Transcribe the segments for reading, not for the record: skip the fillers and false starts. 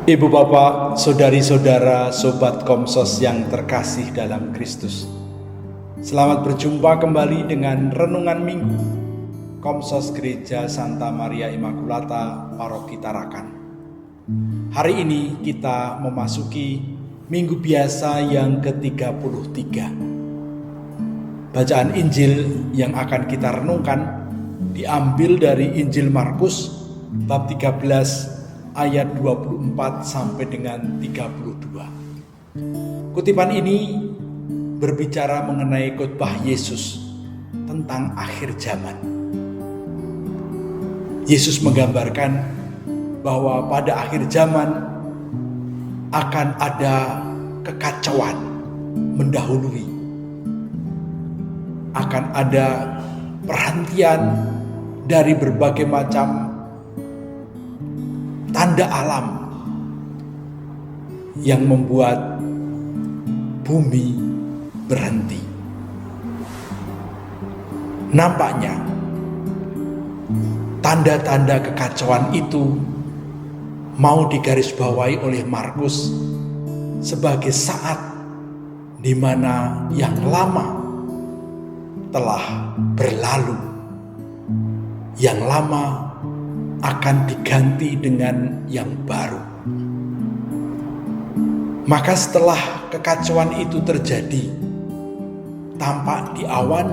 Ibu bapak, saudari-saudara, sobat Komsos yang terkasih dalam Kristus. Selamat berjumpa kembali dengan Renungan Minggu Komsos Gereja Santa Maria Immaculata Paroki Tarakan. Hari ini kita memasuki Minggu Biasa yang ke-33. Bacaan Injil yang akan kita renungkan diambil dari Injil Markus bab 13 ayat 24 sampai dengan 32. Kutipan ini berbicara mengenai khotbah Yesus tentang akhir zaman. Yesus menggambarkan bahwa pada akhir zaman akan ada kekacauan mendahului. Akan ada perhentian dari berbagai macam tanda alam yang membuat bumi berhenti. Nampaknya tanda-tanda kekacauan itu mau digarisbawahi oleh Markus sebagai saat di mana yang lama telah berlalu, yang lama akan diganti dengan yang baru. Maka setelah kekacauan itu terjadi, tampak di awan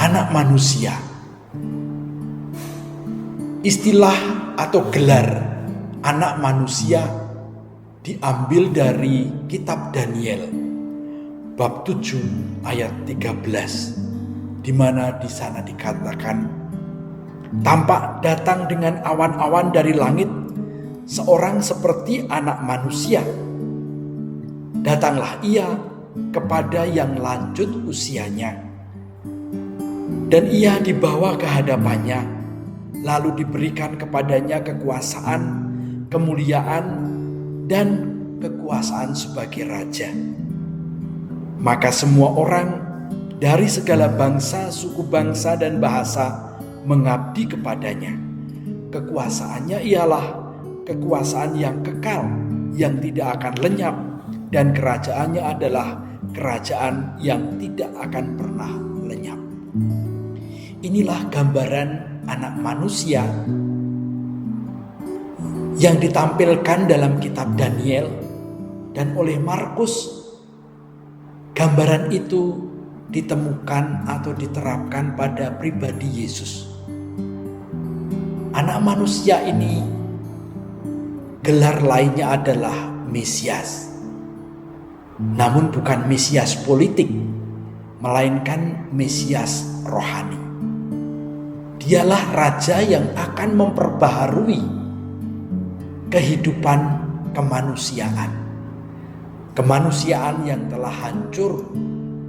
Anak Manusia. Istilah atau gelar Anak Manusia diambil dari kitab Daniel bab 7 ayat 13, di mana di sana dikatakan, tampak datang dengan awan-awan dari langit seorang seperti Anak Manusia. Datanglah ia kepada yang lanjut usianya, dan ia dibawa ke hadapannya, lalu diberikan kepadanya kekuasaan, kemuliaan, dan kekuasaan sebagai raja. Maka semua orang dari segala bangsa, suku bangsa, dan bahasa mengabdi kepadanya. Kekuasaannya ialah kekuasaan yang kekal, yang tidak akan lenyap, dan kerajaannya adalah kerajaan yang tidak akan pernah lenyap. Inilah gambaran Anak Manusia yang ditampilkan dalam kitab Daniel, dan oleh Markus gambaran itu ditemukan atau diterapkan pada pribadi Yesus. Anak Manusia ini gelar lainnya adalah Mesias. Namun bukan Mesias politik, melainkan Mesias rohani. Dialah raja yang akan memperbaharui kehidupan kemanusiaan. Kemanusiaan yang telah hancur,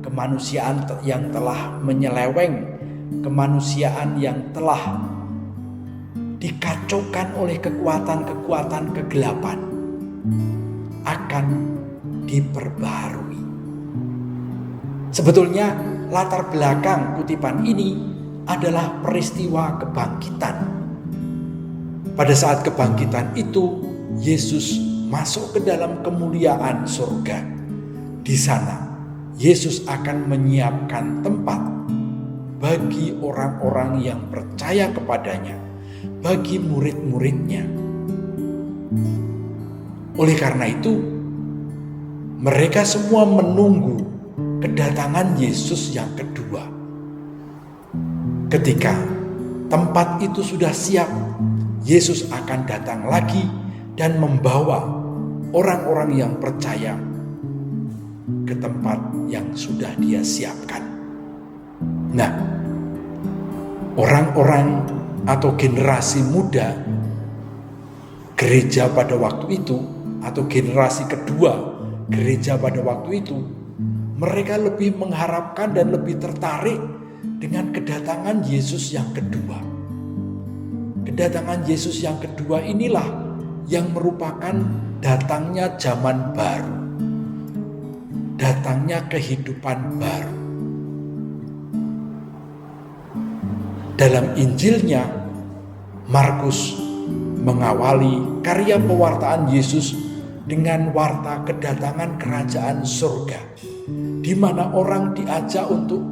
kemanusiaan yang telah menyeleweng, kemanusiaan yang telah dikacaukan oleh kekuatan-kekuatan kegelapan akan diperbaharui. Sebetulnya latar belakang kutipan ini adalah peristiwa kebangkitan. Pada saat kebangkitan itu, Yesus masuk ke dalam kemuliaan surga. Di sana Yesus akan menyiapkan tempat bagi orang-orang yang percaya kepadanya, bagi murid-muridnya. Oleh karena itu, mereka semua menunggu kedatangan Yesus yang kedua. Ketika tempat itu sudah siap, Yesus akan datang lagi dan membawa orang-orang yang percaya ke tempat yang sudah Dia siapkan. Nah, orang-orang atau generasi muda gereja pada waktu itu, atau generasi kedua gereja pada waktu itu, mereka lebih mengharapkan dan lebih tertarik dengan kedatangan Yesus yang kedua. Kedatangan Yesus yang kedua inilah yang merupakan datangnya zaman baru, datangnya kehidupan baru. Dalam Injilnya, Markus mengawali karya pewartaan Yesus dengan warta kedatangan kerajaan surga, di mana orang diajak untuk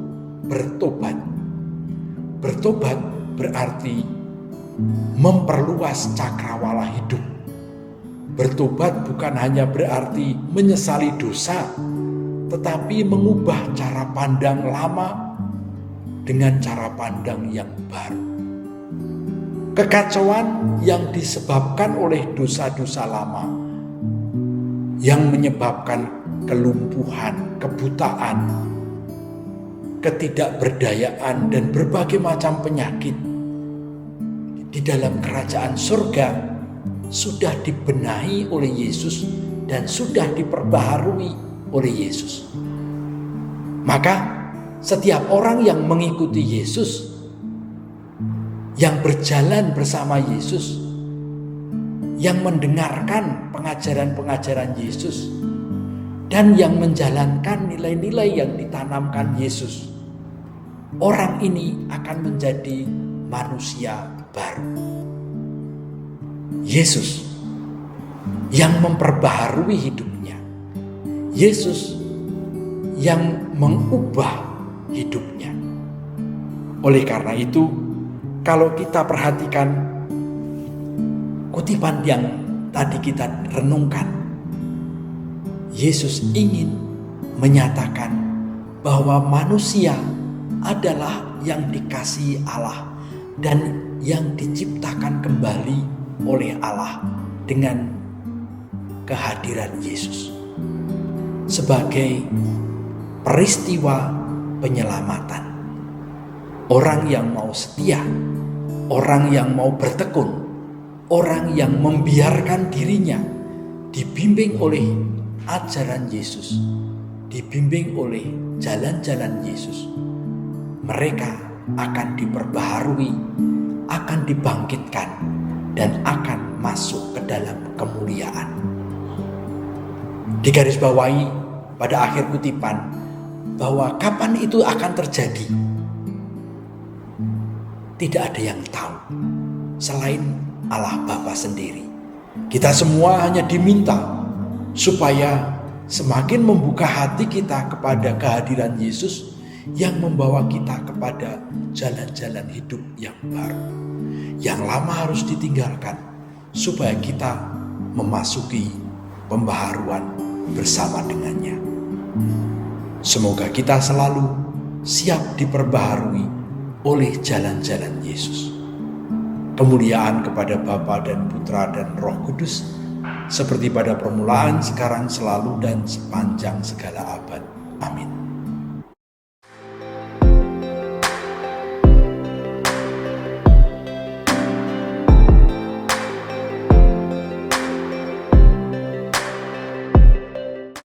bertobat. Bertobat berarti memperluas cakrawala hidup. Bertobat bukan hanya berarti menyesali dosa, tetapi mengubah cara pandang lama dengan cara pandang yang baru. Kekacauan yang disebabkan oleh dosa-dosa lama, yang menyebabkan kelumpuhan, kebutaan, ketidakberdayaan, dan berbagai macam penyakit, di dalam kerajaan surga sudah dibenahi oleh Yesus dan sudah diperbaharui oleh Yesus. Maka setiap orang yang mengikuti Yesus, yang berjalan bersama Yesus, yang mendengarkan pengajaran-pengajaran Yesus, dan yang menjalankan nilai-nilai yang ditanamkan Yesus, orang ini akan menjadi manusia baru. Yesus yang memperbaharui hidupnya, Yesus yang mengubah hidupnya. Oleh karena itu, kalau kita perhatikan kutipan yang tadi kita renungkan, Yesus ingin menyatakan bahwa manusia adalah yang dikasihi Allah dan yang diciptakan kembali oleh Allah dengan kehadiran Yesus sebagai peristiwa penyelamatan. Orang yang mau setia, orang yang mau bertekun, orang yang membiarkan dirinya dibimbing oleh ajaran Yesus, dibimbing oleh jalan-jalan Yesus, mereka akan diperbaharui, akan dibangkitkan, dan akan masuk ke dalam kemuliaan. Digarisbawahi pada akhir kutipan bahwa kapan itu akan terjadi, tidak ada yang tahu selain Allah Bapa sendiri. Kita semua hanya diminta supaya semakin membuka hati kita kepada kehadiran Yesus yang membawa kita kepada jalan-jalan hidup yang baru. Yang lama harus ditinggalkan supaya kita memasuki pembaharuan bersama dengannya. Semoga kita selalu siap diperbaharui oleh jalan-jalan Yesus. Kemuliaan kepada Bapa dan Putra dan Roh Kudus, seperti pada permulaan, sekarang, selalu, dan sepanjang segala abad. Amin.